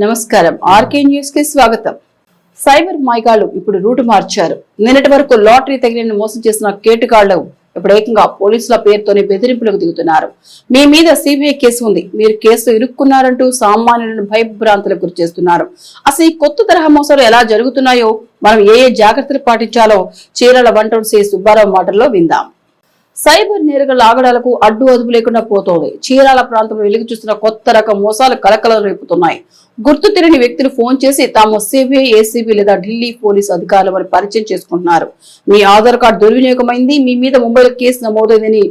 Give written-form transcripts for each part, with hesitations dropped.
నమస్కారం. RK news కి స్వాగతం. సైబర్ మాయగాళ్లు ఇప్పుడు రూటు మార్చారు. నిన్నటి వరకు లాటరీ తగిలిన మోసం చేసిన కేటుగాళ్లు ఇప్పుడు ఏకంగా పోలీసుల పేరుతోనే బెదిరింపులకు దిగుతున్నారు. మీ మీద సిబిఐ కేసు ఉంది, మీరు కేసు ఇరుక్కున్నారంటూ సామాన్యులను భయభ్రాంతులకు గురి చేస్తున్నారు. అసలు ఈ కొత్త తరహా మోసాలు ఎలా జరుగుతున్నాయో, మనం ఏ జాగ్రత్తలు పాటించాలో చీరాల 1 సుబ్బారావు మాటల్లో విందాం. సైబర్ నేరగాళ్ల ఆగడాలకు అడ్డు అదుపు లేకుండా పోతోంది. చీరాల ప్రాంతంలో వెలుగు చూస్తున్న కొత్త రకం మోసాలు కలకలం రేపుతున్నాయి. గుర్తు తెలియని వ్యక్తులు ఫోన్ చేసి తాము సిబిఐ, ఏసీబీ లేదా ఢిల్లీ పోలీసు అధికారులు పరిచయం చేసుకుంటున్నారు. మీ ఆధార్ కార్డు దుర్వినియోగమైంది, మీ మీద ముంబైలో కేసు నమోదైందని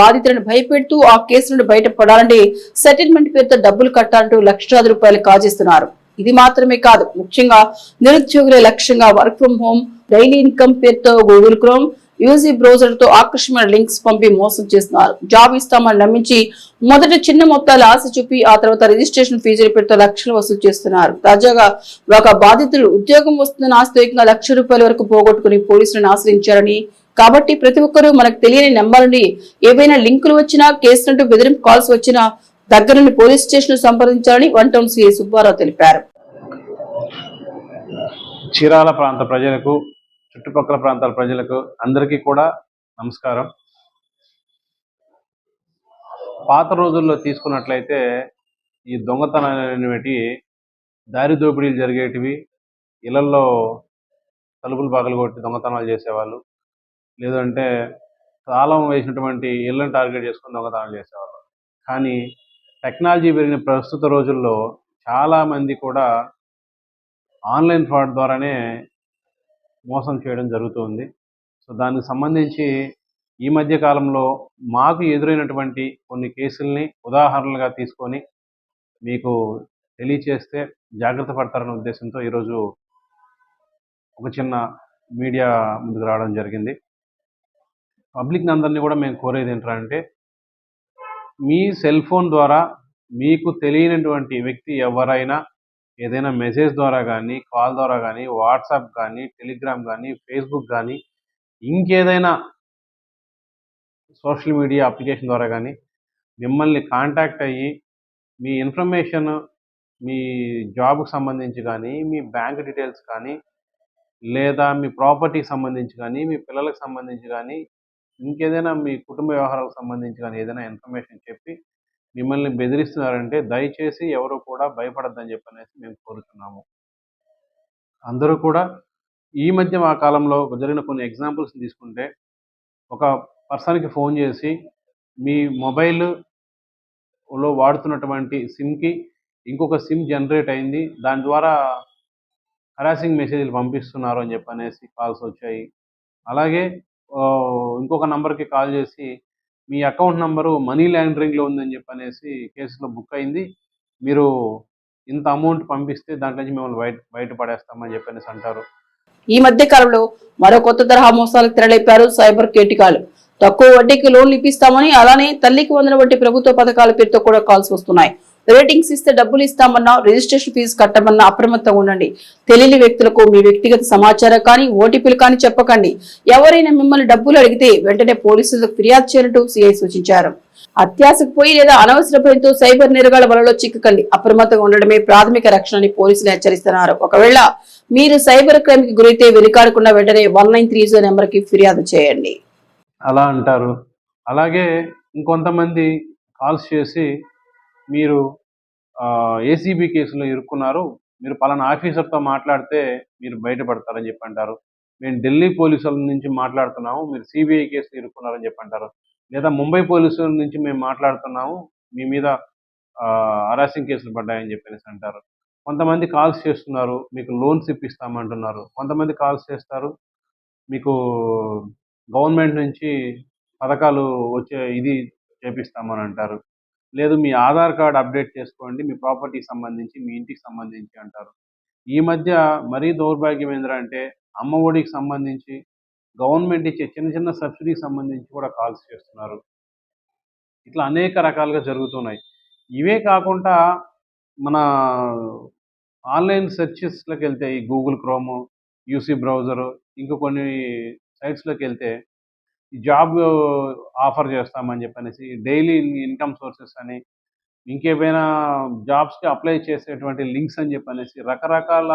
బాధితులను భయపెడుతూ ఆ కేసు నుండి బయటపడాలంటే సెటిల్మెంట్ పేరుతో డబ్బులు కట్టాలంటూ లక్షలాది రూపాయలు కాజేస్తున్నారు. ఇది మాత్రమే కాదు, ముఖ్యంగా నిరుద్యోగులే లక్ష్యంగా work from home, daily income పేరుతో గూగుల్ క్రోమ్, యూజీ బ్రౌజర్ తో ఆకర్షమైన లింక్స్ పంపి మోసం చేస్తున్నారు. జాబ్ ఇస్తామని నమ్మించి మొదట చిన్న మొత్తాలు ఆశ చూపి ఆ తర్వాత రిజిస్ట్రేషన్ ఫీజులు పెడుతూ లక్షలు వసూలు చేస్తున్నారు. తాజాగా ఒక బాధితుడు ఉద్యోగం వస్తుందని ఆస్తి ₹1,00,000 వరకు పోగొట్టుకుని పోలీసులను ఆశ్రయించారని, కాబట్టి ప్రతి ఒక్కరూ మనకు తెలియని నెంబర్ నుండి ఏవైనా లింకులు వచ్చినా, కేసులంటూ బెదిరింపు కాల్స్ వచ్చినా దగ్గర నుండి పోలీస్ స్టేషన్ సంప్రదించాలని 1 సిఐ సుబ్బారావు తెలిపారు. చీరాల ప్రాంత ప్రజలకు, చుట్టుపక్కల ప్రాంతాల ప్రజలకు అందరికీ కూడా నమస్కారం. పాత రోజుల్లో తీసుకున్నట్లయితే ఈ దొంగతనాలు దారి దోపిడీలు జరిగేటివి. ఇళ్లల్లో తలుపులు పగలగొట్టి దొంగతనాలు చేసేవాళ్ళు, లేదంటే తాళం వేసినటువంటి ఇళ్లను టార్గెట్ చేసుకుని దొంగతనాలు చేసేవాళ్ళు. కానీ టెక్నాలజీ పెరిగిన ప్రస్తుత రోజుల్లో చాలామంది కూడా ఆన్లైన్ ఫ్రాడ్ ద్వారానే మోసం చేయడం జరుగుతుంది. సో దానికి సంబంధించి ఈ మధ్య కాలంలో మాకు ఎదురైనటువంటి కొన్ని కేసుల్ని ఉదాహరణలుగా తీసుకొని మీకు తెలియచేస్తే జాగ్రత్త పడతారనే ఉద్దేశంతో ఈరోజు ఒక చిన్న మీడియా ముందుకు రావడం జరిగింది. పబ్లిక్ అందరినీ కూడా మేము కోరేది ఏంటంటే, మీ సెల్ ఫోన్ ద్వారా మీకు తెలియనటువంటి వ్యక్తి ఎవరైనా ఏదైనా మెసేజ్ ద్వారా కానీ, కాల్ ద్వారా కానీ, వాట్సాప్ కానీ, టెలిగ్రామ్ కానీ, ఫేస్బుక్ కానీ, ఇంకేదైనా సోషల్ మీడియా అప్లికేషన్ ద్వారా కానీ మిమ్మల్ని కాంటాక్ట్ అయ్యి మీ ఇన్ఫర్మేషన్, మీ జాబ్కి సంబంధించి కానీ, మీ బ్యాంక్ డీటెయిల్స్ కానీ, లేదా మీ ప్రాపర్టీకి సంబంధించి కానీ, మీ పిల్లలకు సంబంధించి కానీ, ఇంకేదైనా మీ కుటుంబ వ్యవహారాలకు సంబంధించి కానీ ఏదైనా ఇన్ఫర్మేషన్ చెప్పి మిమ్మల్ని బెదిరిస్తున్నారంటే దయచేసి ఎవరు కూడా భయపడద్దని చెప్పనేసి మేము కోరుతున్నాము. అందరూ కూడా ఈ మధ్య మా కాలంలో జరిగిన కొన్ని ఎగ్జాంపుల్స్ తీసుకుంటే, ఒక పర్సన్కి ఫోన్ చేసి మీ మొబైల్లో వాడుతున్నటువంటి సిమ్కి ఇంకొక సిమ్ జనరేట్ అయింది, దాని ద్వారా హరాసింగ్ మెసేజ్లు పంపిస్తున్నారు అని చెప్పనేసి కాల్స్ వచ్చాయి. అలాగే ఇంకొక నంబర్కి కాల్ చేసి మీ అకౌంట్ నంబరు మనీ లాండరింగ్లో ఉందని చెప్పనేసి కేసులో బుక్ అయింది, మీరు ఇంత అమౌంట్ పంపిస్తే దాంట్లో నుంచి మిమ్మల్ని బయటపడేస్తామని చెప్పనేసి అంటారు. ఈ మధ్య కాలంలో మరో కొత్త తరహా మోసాలకు తెరలేపారు సైబర్ కేటికాలు. తక్కువ వడ్డీకి లోన్లు ఇప్పిస్తామని, అలానే తల్లికి వందన వంటి ప్రభుత్వ పథకాల పేరుతో కూడా కాల్స్ వస్తున్నాయి. రేటింగ్స్ ఇస్తే డబ్బులు ఇస్తామన్నా, రిజిస్ట్రేషన్ ఫీజు కట్టమన్నా అప్రమత్తంగా ఉండండి. తెలియని వ్యక్తులకు మీ వ్యక్తిగత సమాచారం కానీ, ఓటీపీలు కానీ చెప్పకండి. ఎవరైనా మిమ్మల్ని డబ్బులు అడిగితే వెంటనే పోలీసులకు ఫిర్యాదు చేయాలంటూ సిఐ సూచించారు. అత్యాశకు పోయి లేదా అనవసర భయంతో సైబర్ నేరగాళ్ల వలలో చిక్కకండి. అప్రమత్తంగా ఉండడమే ప్రాథమిక రక్షణ అని పోలీసులు హెచ్చరిస్తున్నారు. ఒకవేళ మీరు సైబర్ క్రైమ్ కి గురైతే వెనుకాడకుండా వెంటనే 1930 నెంబర్ కి ఫిర్యాదు చేయండి అలా అంటారు. అలాగే ఇంకొంతమంది కాల్స్ చేసి మీరు ఏసీబీ కేసులో ఇరుక్కున్నారు, మీరు పలానా ఆఫీసర్తో మాట్లాడితే మీరు బయటపడతారని చెప్పి అంటారు. మేము ఢిల్లీ పోలీసుల నుంచి మాట్లాడుతున్నాము, మీరు సిబిఐ కేసులో ఇరుక్కున్నారని చెప్పి అంటారు. లేదా ముంబై పోలీసుల నుంచి మేము మాట్లాడుతున్నాము, మీ మీద హరాసింగ్ కేసులు పడ్డాయని చెప్పేసి అంటారు. కొంతమంది కాల్స్ చేస్తున్నారు, మీకు లోన్స్ ఇప్పిస్తామంటున్నారు. కొంతమంది కాల్స్ చేస్తారు, మీకు గవర్నమెంట్ నుంచి పథకాలు వచ్చే ఇది చేపిస్తామని అంటారు. లేదు మీ ఆధార్ కార్డ్ అప్డేట్ చేసుకోండి, మీ ప్రాపర్టీకి సంబంధించి, మీ ఇంటికి సంబంధించి అంటారు. ఈ మధ్య మరీ దౌర్భాగ్యం ఏంటంటే అమ్మ ఒడికి సంబంధించి గవర్నమెంట్ ఇచ్చే చిన్న చిన్న సబ్సిడీకి సంబంధించి కూడా కాల్స్ చేస్తున్నారు. ఇట్లా అనేక రకాలుగా జరుగుతున్నాయి. ఇవే కాకుండా మన ఆన్లైన్ సెర్చెస్లోకి వెళ్తే ఈ గూగుల్ క్రోము, యూసీ బ్రౌజరు, ఇంకా కొన్ని సైట్స్లోకి వెళ్తే జాబ్ ఆఫర్ చేస్తామని చెప్పనేసి, డైలీ ఇన్కమ్ సోర్సెస్ అని, ఇంకేమైనా జాబ్స్కి అప్లై చేసేటువంటి లింక్స్ అని చెప్పనేసి రకరకాల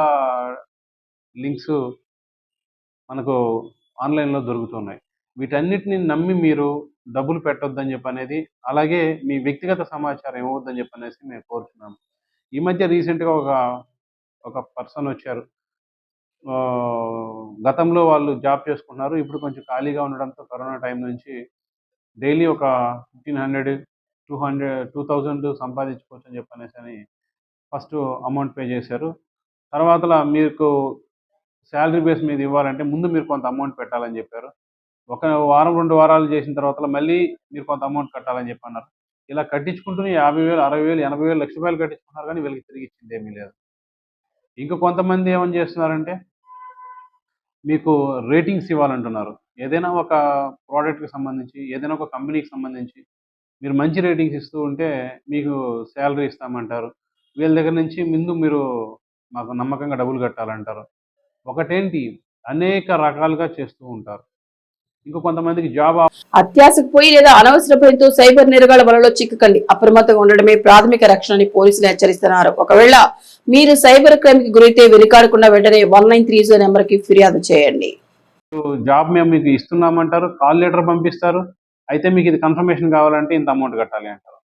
లింక్స్ మనకు ఆన్లైన్లో దొరుకుతున్నాయి. వీటన్నిటిని నమ్మి మీరు డబ్బులు పెట్టొద్దని చెప్పనేది, అలాగే మీ వ్యక్తిగత సమాచారం ఇవ్వద్దని చెప్పనేసి మేము కోరుతున్నాము. ఈ మధ్య రీసెంట్గా ఒక పర్సన్ వచ్చారు. గతంలో వాళ్ళు జాబ్ చేసుకుంటున్నారు. ఇప్పుడు కొంచెం ఖాళీగా ఉండడంతో కరోనా టైం నుంచి డైలీ ఒక 1500, 2000 సంపాదించుకోవచ్చు అని చెప్పనేసి ఫస్ట్ అమౌంట్ పే చేశారు. తర్వాతలా మీకు శాలరీ బేస్ మీద ఇవ్వాలంటే ముందు మీరు కొంత అమౌంట్ పెట్టాలని చెప్పారు. ఒక వారం 2 వారాలు చేసిన తర్వాత మళ్ళీ మీరు కొంత అమౌంట్ కట్టాలని చెప్పి అన్నారు. ఇలా కట్టించుకుంటూనే 50,000, 60,000, 80,000, ₹1,00,000 కట్టించుకున్నారు కానీ వీళ్ళకి తిరిగి ఇచ్చింది ఏమీ లేదు. ఇంకా కొంతమంది ఏమని చేస్తున్నారంటే మీకు రేటింగ్స్ ఇవ్వాలంటున్నారు. ఏదైనా ఒక ప్రోడక్ట్‌కి సంబంధించి, ఏదైనా ఒక కంపెనీకి సంబంధించి మీరు మంచి రేటింగ్స్ ఇస్తూ ఉంటే మీకు శాలరీ ఇస్తామంటారు. వీళ్ళ దగ్గర నుంచి ముందు మీరు మాకు నమ్మకంగా డబ్బులు కట్టాలంటారు. ఒకటేంటి అనేక రకాలుగా చేస్తూ ఉంటారు. ఇంకా కొంతమందికి జాబ్ అత్యాశకు పోయి లేదా అనవసర భయంతో సైబర్ నేరగాళ్ల వలలో చిక్కకండి. అప్రమత్తంగా ఉండడమే ప్రాథమిక రక్షణ అని పోలీసులు హెచ్చరిస్తున్నారు. ఒకవేళ మీరు సైబర్ క్రైమ్ కి గురైతే వెనుకాడకుండా వెంటనే 1930 నెంబర్ కి ఫిర్యాదు చేయండి. జాబ్ మేము మీకు ఇస్తున్నామంటారు, కాల్ లెటర్ పంపిస్తారు. అయితే మీకు ఇది కన్ఫర్మేషన్ కావాలంటే ఇంత అమౌంట్ కట్టాలి అంటారు.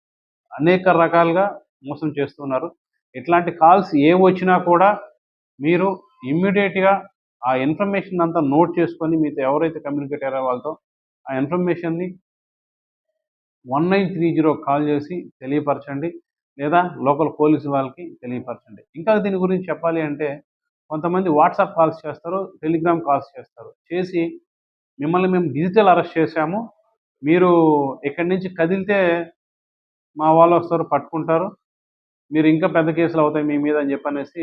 అనేక రకాలుగా మోసం చేస్తున్నారు. ఇట్లాంటి కాల్స్ ఏ వచ్చినా కూడా మీరు ఇమ్మీడియట్గా ఆ ఇన్ఫర్మేషన్ అంతా నోట్ చేసుకొని మీతో ఎవరైతే కమ్యూనికేట్ అయ్యారో వాళ్ళతో ఆ ఇన్ఫర్మేషన్ని 1930 కాల్ చేసి తెలియపరచండి, లేదా లోకల్ పోలీసు వాళ్ళకి తెలియపరచండి. ఇంకా దీని గురించి చెప్పాలి అంటే కొంతమంది వాట్సాప్ కాల్స్ చేస్తారు, టెలిగ్రామ్ కాల్స్ చేస్తారు. చేసి మిమ్మల్ని మేము డిజిటల్ అరెస్ట్ చేశాము, మీరు ఇక్కడి నుంచి కదిలితే మా వాళ్ళు వస్తారు పట్టుకుంటారు, మీరు ఇంకా పెద్ద కేసులు అవుతాయి మీ మీద అని చెప్పనేసి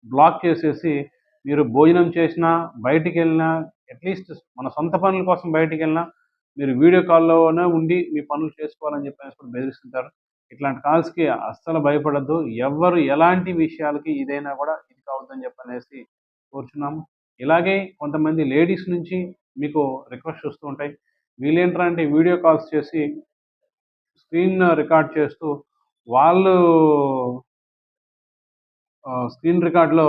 బ్లాక్ చేసేసి మీరు భోజనం చేసినా, బయటికి వెళ్ళినా, అట్లీస్ట్ మన సొంత పనుల కోసం బయటికి వెళ్ళినా మీరు వీడియో కాల్లోనే ఉండి మీ పనులు చేసుకోవాలని చెప్పేసి కూడా బెదిరిస్తుంటారు. ఇట్లాంటి కాల్స్కి అస్సలు భయపడద్దు. ఎవ్వరు ఎలాంటి విషయాలకి ఇదైనా కూడా ఇది కావద్దని చెప్పనేసి కోరుచున్నాము. ఇలాగే కొంతమంది లేడీస్ నుంచి మీకు రిక్వెస్ట్ వస్తూ ఉంటాయి. వీళ్ళేంట్రా అంటే వీడియో కాల్స్ చేసి స్క్రీన్ రికార్డ్ చేస్తూ వాళ్ళు స్క్రీన్ రికార్డ్లో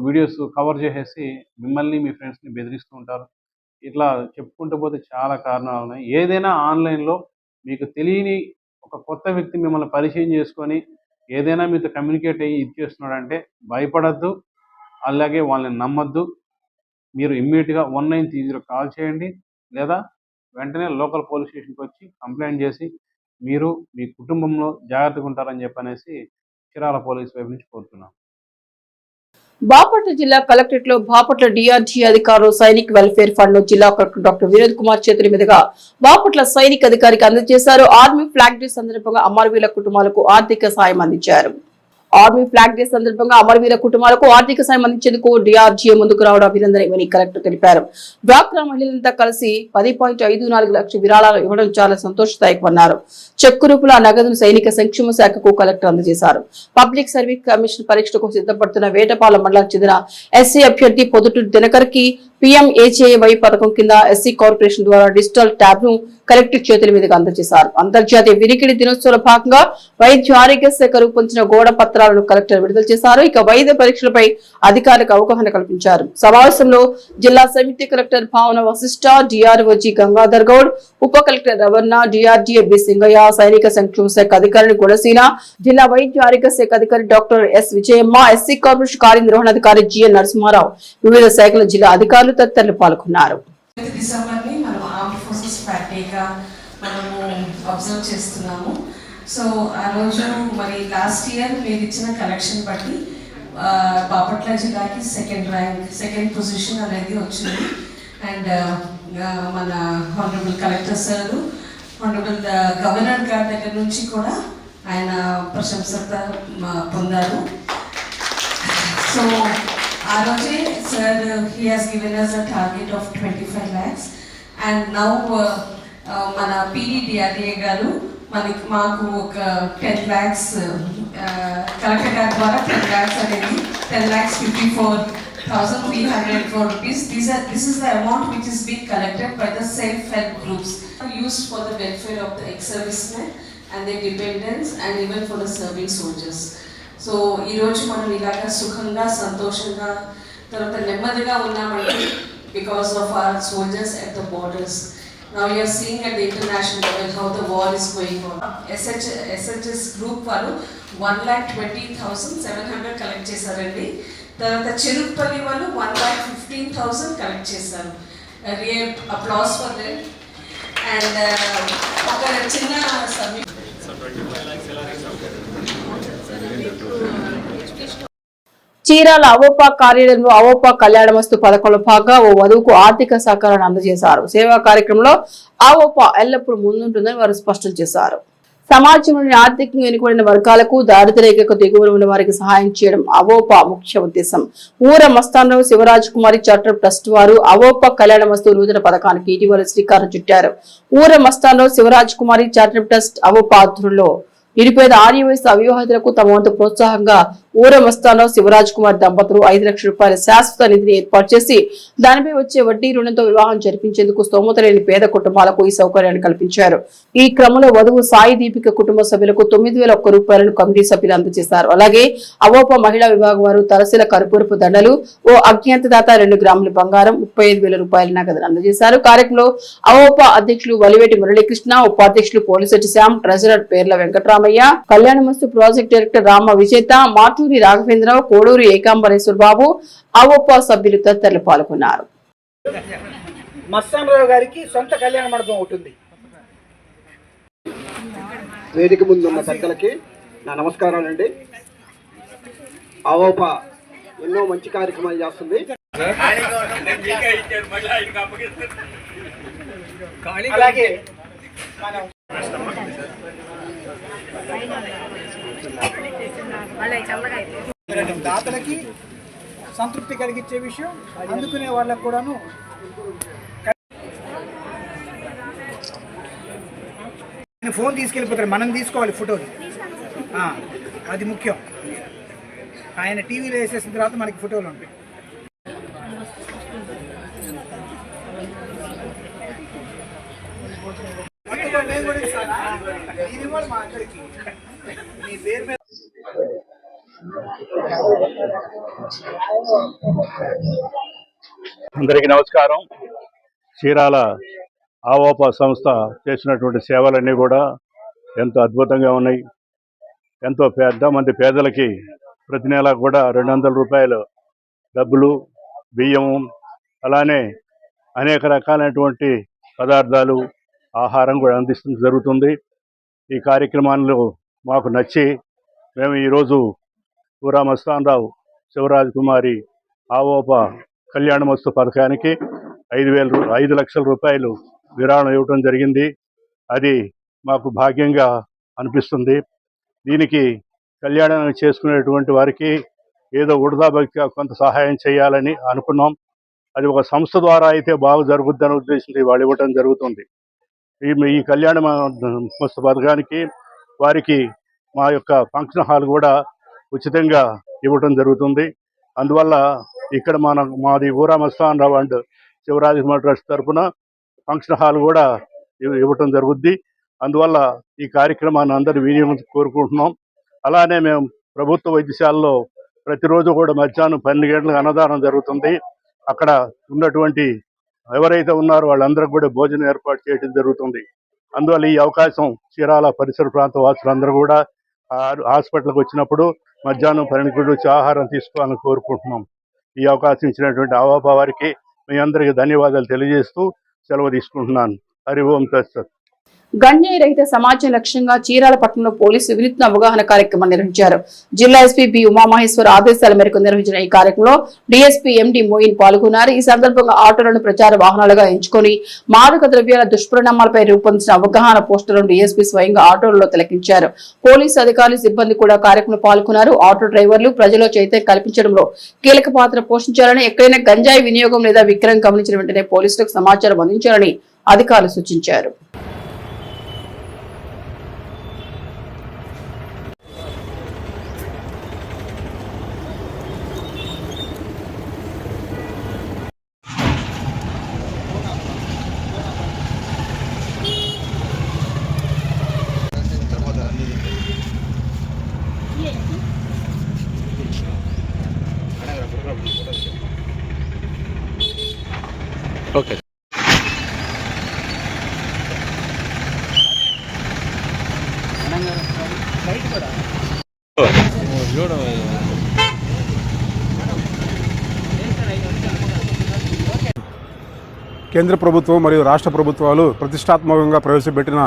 వీడియోస్ కవర్ చేసేసి మిమ్మల్ని మీ ఫ్రెండ్స్ని బెదిరిస్తూ ఉంటారు. ఇట్లా చెప్పుకుంటూ పోతే చాలా కారణాలు ఉన్నాయి. ఏదైనా ఆన్లైన్లో మీకు తెలియని ఒక కొత్త వ్యక్తి మిమ్మల్ని పరిచయం చేసుకొని ఏదైనా మీతో కమ్యూనికేట్ అయ్యి ఇది చేస్తున్నాడంటే భయపడద్దు, అలాగే వాళ్ళని నమ్మద్దు. మీరు ఇమ్మీడియట్గా 1930 కాల్ చేయండి, లేదా వెంటనే లోకల్ పోలీస్ స్టేషన్కి వచ్చి కంప్లైంట్ చేసి మీరు మీ కుటుంబంలో జాగ్రత్తగా ఉంటారని చెప్పనేసి చీరాల పోలీస్ వైపు నుంచి కోరుతున్నాం. బాపట్ల జిల్లా కలెక్టరేట్ లో బాపట్ల డిఆర్జీ అధికారులు సైనిక్ వెల్ఫేర్ ఫండ్ ను జిల్లా కలెక్టర్ డాక్టర్ వినోద్ కుమార్ చేతుల మీదుగా బాపట్ల సైనిక్ అధికారికి అందజేశారు. ఆర్మీ ఫ్లాగ్ డే సందర్భంగా అమరవీరుల కుటుంబాలకు ఆర్థిక సాయం అందించారు. ఆర్మీ ఫ్లాగ్ డే సందర్భంగా అమరవీర కుటుంబాలకు ఆర్థిక సాయం అందించేందుకు డిఆర్జీఏ ముందుకు రావడం అభినందనీయమని కలెక్టర్ తెలిపారు. డ్వాక్రా మహిళలంతా కలిసి 10.54 లక్షల విరాళాలు ఇవ్వడం చాలా సంతోషదాయకమన్నారు. చెక్కు రూపుల నగదును సైనిక సంక్షేమ శాఖకు కలెక్టర్ అందజేశారు. పబ్లిక్ సర్వీస్ కమిషన్ పరీక్షకు సిద్ధపడుతున్న వేటపాలెం మండలానికి చెందిన ఎస్సీ అభ్యర్థి పొదుటూరు దినకర్ కి PMAJY పథకం కింద ఎస్సీ కార్పొరేషన్ ద్వారా డిజిటల్ ట్యాబ్ ను కలెక్టర్ చేతుల మీదుగా అందజేశారు. అంతర్జాతీయ వినికిడి దినోత్సవంలో భాగంగా వైద్య ఆరోగ్య శాఖ రూపొందించిన గోడ పత్రాలను కలెక్టర్ విడుదల చేశారు. ఇక వైద్య పరీక్షలపై అధికారులకు అవగాహన కల్పించారు. సమావేశంలో జిల్లా సమితి కలెక్టర్ భావన వశిష్ఠ, డిఆర్ఓజీ గంగాధర్ గౌడ్, ఉప కలెక్టర్ రవణ, డిఆర్డీఏ బి సింగయ్య, సైనిక సంక్షేమ శాఖ అధికారి గుణసీన, జిల్లా వైద్య ఆరోగ్య శాఖ అధికారి doctor yes Vijayamma, SC corporation కార్యనిర్వహణాధికారి జిఎన్ నరసింహారావు, వివిధ శాఖల జిల్లా అధికారులు తదితరులు పాల్గొన్నారు. మనము అబ్జర్వ్ చేస్తున్నాము. సో ఆ రోజు మరి లాస్ట్ ఇయర్ మీరు ఇచ్చిన కలెక్షన్ బట్టి బాపట్ల జిల్లాకి సెకండ్ పొజిషన్ అనేది వచ్చింది. అండ్ మన honourable collector sir, honourable governor గారి దగ్గర నుంచి కూడా ఆయన ప్రశంసత పొందారు. సో ఆ రోజే sir he has given us a target of 25 lakhs and now మన PDDRDA గారు మాకు ఒక 10 lakhs కలెక్టర్ గారి ద్వారా 10 lakhs అనేది 10,54,304 rupees. This is the amount which is being collected by the self-help groups used for the welfare of the ex-servicemen and their dependents and even for the serving soldiers. So ఈ రోజు మనం ఇలాగా సుఖంగా సంతోషంగా తర్వాత నెమ్మదిగా ఉన్నామంటే because of our soldiers at the borders. Now we are seeing at the international level how the war is going on. SHS group వాళ్ళు 1,20,700 కలెక్ట్ చేశారండి. తర్వాత చెరుకుపల్లి వాళ్ళు 1,15,000 కలెక్ట్ చేశారు. Real applause for them. And ఒక చిన్న చీరాల అవోపా కార్యాలయంలో అవోపా కళ్యాణమస్తు పథకంలో భాగంగా ఓ వధువుకు ఆర్థిక సహకారాన్ని అందజేశారు. సేవా కార్యక్రమంలో అవోపా ఎల్లప్పుడూ ముందుంటుందని వారు స్పష్టం చేశారు. సమాజంలోని ఆర్థికంగా వెనుకబడిన వర్గాలకు దారిద్ర్యరేఖకు దిగువన ఉన్న వారికి సహాయం చేయడం అవోపా ముఖ్య ఉద్దేశం. ఊర మస్తానరావు శివరాజ్ కుమారి చార్టర్ ట్రస్ట్ వారు అవోపా కళ్యాణమస్తు నూతన పథకానికి ఇటీవల శ్రీకారం చుట్టారు. ఊర మస్తానరావు శివరాజ్ కుమారి చార్టర్ ట్రస్ట్ అవోపా ఆధ్వర్యంలో నిరుపేద ఆర్యవయసు అవివాహితులకు తమ వంతు ప్రోత్సాహంగా ఊర మస్తానరావు శివరాజ్ కుమార్ దంపతులు 5 లక్షల రూపాయల శాశ్వత నిధిని ఏర్పాటు చేసి దానిపై వచ్చే వడ్డీ రుణంతో వివాహం జరిపించేందుకు స్తోమత లేని పేద కుటుంబాలకు ఈ సౌకర్యాన్ని కల్పించారు. ఈ క్రమంలో వధువు సాయి దీపిక కుటుంబ సభ్యులకు 9,001 రూపాయలను కమిటీ సభ్యులు అందజేశారు. అలాగే అవోపా మహిళా విభాగం వారు తలసిల కర్పూరపు దండలు, ఓ అజ్ఞాతదాత 2 గ్రాముల బంగారం, 35,000 రూపాయల నగదును అందజేశారు. కార్యక్రమంలో అవోపా అధ్యక్షులు వలివేటి మురళీకృష్ణ, ఉపాధ్యక్షులు పోలిశెట్టి శ్యామ్, ట్రెజరర్ పేర్ల వెంకటరామయ్య, కళ్యాణమస్తు ప్రాజెక్ట్ డైరెక్టర్ రామ విజేత, మాటూరి రాఘవేంద్రరావు, కోడూరు ఏకాంబరేశ్వర బాబు, అవోపా సభ్యులు తదితరులు పాల్గొన్నారు. మస్తానరావు గారికి సొంత కళ్యాణ మండపం ఉంటుంది. వేదిక ముందు ఉన్న పెద్దలకి నా నమస్కారాలండి. అవోపా ఎన్నో మంచి కార్యక్రమాలు చేస్తుంది. అలాగే మనం దాతలకి సంతృప్తి కలిగించే విషయం, అందుకునే వాళ్ళకు కూడాను ఫోన్ తీసుకెళ్ళిపోతారు, మనం తీసుకోవాలి ఫోటోలు, అది ముఖ్యం. ఆయన టీవీలో వేసేసిన తర్వాత మనకి ఫోటోలు ఉంటాయి. అందరికీ నమస్కారం. చీరాల అవోపా సంస్థ చేసినటువంటి సేవలన్నీ కూడా ఎంతో అద్భుతంగా ఉన్నాయి. ఎంతో మంది పేదలకి ప్రతి నెల కూడా 200 రూపాయలు డబ్బులు, బియ్యము, అలానే అనేక రకాలైనటువంటి పదార్థాలు, ఆహారం కూడా అందించడం జరుగుతుంది. ఈ కార్యక్రమాల్లో మాకు నచ్చి మేము ఈరోజు ఊర మస్తానరావు శివరాజ్ కుమారి అవోపా కళ్యాణమస్తు పథకానికి 5 లక్షల రూపాయలు విరాళం ఇవ్వడం జరిగింది. అది మాకు భాగ్యంగా అనిపిస్తుంది. దీనికి కళ్యాణం చేసుకునేటువంటి వారికి ఏదో ఉడతాభక్తిగా కొంత సహాయం చేయాలని అనుకున్నాం. అది ఒక సంస్థ ద్వారా అయితే బాగా జరుగుద్దని ఉద్దేశించి వాళ్ళు ఇవ్వటం జరుగుతుంది. ఈ కళ్యాణ మస్తు పథకానికి వారికి మా యొక్క ఫంక్షన్ హాల్ కూడా ఉచితంగా ఇవ్వటం జరుగుతుంది. అందువల్ల ఇక్కడ మాది ఊర మస్తానరావు అండ్ శివరాజ్ కుమార్ ట్రస్ట్ తరఫున ఫంక్షన్ హాల్ కూడా ఇవ్వటం జరుగుద్ది. అందువల్ల ఈ కార్యక్రమాన్ని అందరూ వినియోగం కోరుకుంటున్నాం. అలానే మేము ప్రభుత్వ వైద్యశాలలో ప్రతిరోజు కూడా మధ్యాహ్నం 12 గంటలకు అన్నదానం జరుగుతుంది. అక్కడ ఉన్నటువంటి ఎవరైతే ఉన్నారో వాళ్ళందరికీ కూడా భోజనం ఏర్పాటు చేయడం జరుగుతుంది. అందువల్ల ఈ అవకాశం చీరాల పరిసర ప్రాంత వాసులందరూ కూడా హాస్పిటల్కి వచ్చినప్పుడు మధ్యాహ్నం 12 గంటలకు వచ్చి ఆహారం తీసుకోవాలని కోరుకుంటున్నాం. ఈ అవకాశం ఇచ్చినటువంటి అవోపా వారికి మీ అందరికీ ధన్యవాదాలు తెలియజేస్తూ సెలవు తీసుకుంటున్నాను. హరి ఓం తత్సత్. గంజాయి రహిత సమాజం లక్ష్యంగా చీరాల పట్టణంలో పోలీసులు వినూత్న అవగాహన కార్యక్రమం నిర్వహించారు. జిల్లా ఎస్పీ బి ఉమామహేశ్వర్ ఆదేశాల మేరకు నిర్వహించిన ఈ కార్యక్రమంలో డీఎస్పీ ఎండి మోయిన్ పాల్గొన్నారు. ఈ సందర్భంగా ఆటోలను ప్రచార వాహనాలుగా ఎంచుకొని మాదక ద్రవ్యాల దుష్పరిణామాలపై రూపొందించిన అవగాహన పోస్టర్లను డీఎస్పీ స్వయంగా ఆటోలలో తిలకించారు. పోలీసు అధికారులు, సిబ్బంది కూడా కార్యక్రమంలో పాల్గొన్నారు. ఆటో డ్రైవర్లు ప్రజల్లో చైతన్యం కల్పించడంలో కీలక పాత్ర పోషించాలని, ఎక్కడైనా గంజాయి వినియోగం లేదా విక్రయం గమనించిన వెంటనే పోలీసులకు సమాచారం అందించాలని అధికారులు సూచించారు. ఓకే. కేంద్ర ప్రభుత్వం మరియు రాష్ట్ర ప్రభుత్వాలు ప్రతిష్టాత్మకంగా ప్రవేశపెట్టిన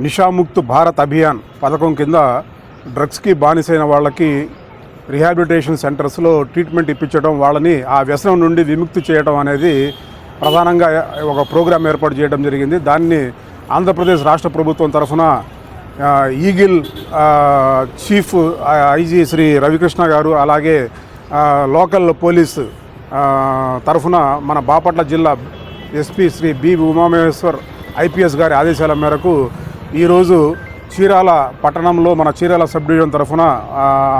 నిషాముక్త్ భారత్ అభియాన్ పథకం కింద డ్రగ్స్కి బానిసైన వాళ్ళకి రిహాబిలిటేషన్ సెంటర్స్లో ట్రీట్మెంట్ ఇప్పించడం, వాళ్ళని ఆ వ్యసనం నుండి విముక్తి చేయడం అనేది ప్రధానంగా ఒక ప్రోగ్రాం ఏర్పాటు చేయడం జరిగింది. దాన్ని ఆంధ్రప్రదేశ్ రాష్ట్ర ప్రభుత్వం తరఫున Eagle chief IG Shri Ravikrishna garu, అలాగే లోకల్ పోలీస్ తరఫున మన బాపట్ల జిల్లా SP Shri B Umamaheswar IPS గారి ఆదేశాల మేరకు ఈరోజు చీరాల పట్టణంలో మన చీరాల సబ్ డివిజన్ తరఫున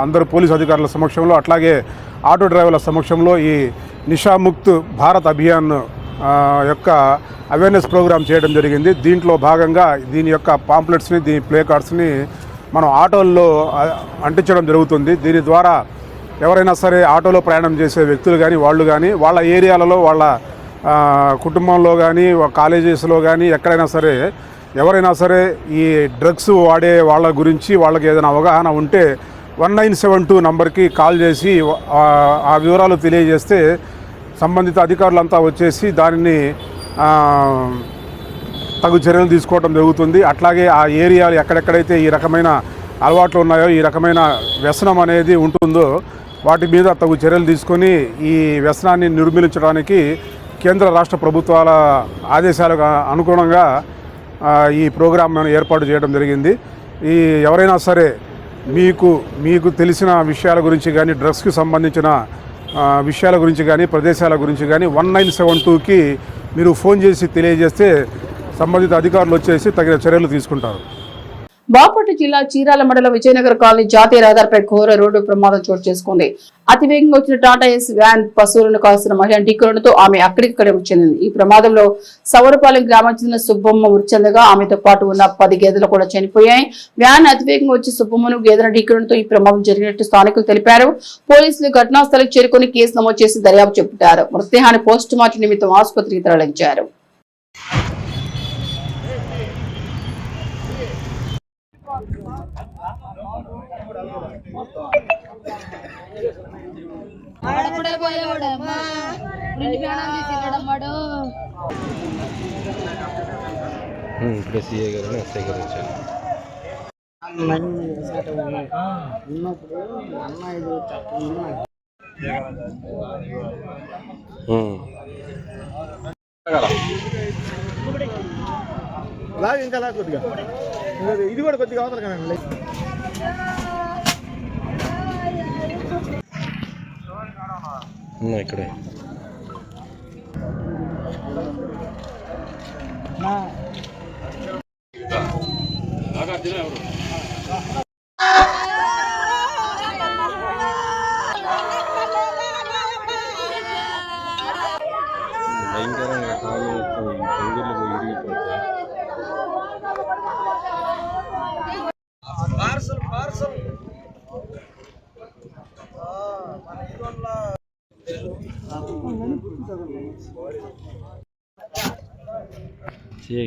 అందరూ పోలీస్ అధికారుల సమక్షంలో, అట్లాగే ఆటో డ్రైవర్ల సమక్షంలో ఈ నిషాముక్త్ భారత్ అభియాన్ యొక్క అవేర్నెస్ ప్రోగ్రామ్ చేయడం జరిగింది. దీంట్లో భాగంగా దీని యొక్క పాంప్లెట్స్ని, దీని ప్లే కార్డ్స్ని మనం ఆటోల్లో అంటించడం జరుగుతుంది. దీని ద్వారా ఎవరైనా సరే ఆటోలో ప్రయాణం చేసే వ్యక్తులు కానీ వాళ్ళు కానీ వాళ్ళ ఏరియాలలో, వాళ్ళ కుటుంబంలో కానీ, కాలేజెస్లో కానీ ఎక్కడైనా సరే ఎవరైనా సరే ఈ డ్రగ్స్ వాడే వాళ్ళ గురించి వాళ్ళకి ఏదైనా అవగాహన ఉంటే 1972 నంబర్కి కాల్ చేసి ఆ వివరాలు తెలియజేస్తే సంబంధిత అధికారులంతా వచ్చేసి దానిని తగు చర్యలు తీసుకోవడం జరుగుతుంది. అట్లాగే ఆ ఏరియాలు ఎక్కడెక్కడైతే ఈ రకమైన అలవాట్లు ఉన్నాయో, ఈ రకమైన వ్యసనం అనేది ఉంటుందో వాటి మీద తగు చర్యలు తీసుకొని ఈ వ్యసనాన్ని నిర్మూలించడానికి కేంద్ర రాష్ట్ర ప్రభుత్వాల ఆదేశాలకు అనుగుణంగా ఈ ప్రోగ్రామ్ ఏర్పాటు చేయడం జరిగింది. ఈ ఎవరైనా సరే మీకు తెలిసిన విషయాల గురించి కానీ, డ్రగ్స్కి సంబంధించిన విషయాల గురించి కానీ, ప్రదేశాల గురించి కానీ 1972కి మీరు ఫోన్ చేసి తెలియజేస్తే సంబంధిత అధికారులు వచ్చేసి తగిన చర్యలు తీసుకుంటారు. బాపట్ల జిల్లా చీరాల మండలం విజయనగర్ కాలనీ జాతీయ రహదారిపై ఘోర రోడ్డు ప్రమాదం చోటు చేసుకుంది. అతివేగంగా వచ్చిన టాటా ఏస్ వ్యాన్ పశువులను కాసిన మహిళ ఢీకొనడంతో ఆమె అక్కడికక్కడే చెందింది. ఈ ప్రమాదంలో సవరపాలెం గ్రామానికి చెందిన సుబ్బమ్మ మృతి చెందగా ఆమెతో పాటు ఉన్న 10 గేదెలు కూడా చనిపోయాయి. వ్యాన్ అతివేగంగా వచ్చి సుబ్బమ్మను గేదెలను ఢీకొనడంతో ఈ ప్రమాదం జరిగినట్టు స్థానికులు తెలిపారు. పోలీసులు ఘటనా స్థలికి చేరుకుని కేసు నమోదు చేసి దర్యాప్తు చేపట్టారు. మృతదేహాన్ని పోస్టు మార్టం నిమిత్తం ఆసుపత్రికి తరలించారు. ఇప్పుడు సీఏ గారు ఎస్ఐ గారు వచ్చారు. ఇంకా కొద్దిగా ఇది కూడా కొద్దిగా అవతల కదండి. ఇక్కడే భయంకరంగా కాలు పొంగులు ఇరిగిపోతాయి.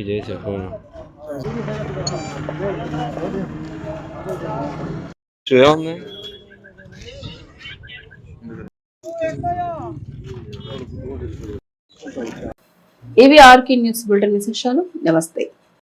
చేసే ఫోన్ ఏముంది? ఇవి ఆర్కే న్యూస్ బులెటిన్ విశేషాలు. నమస్తే.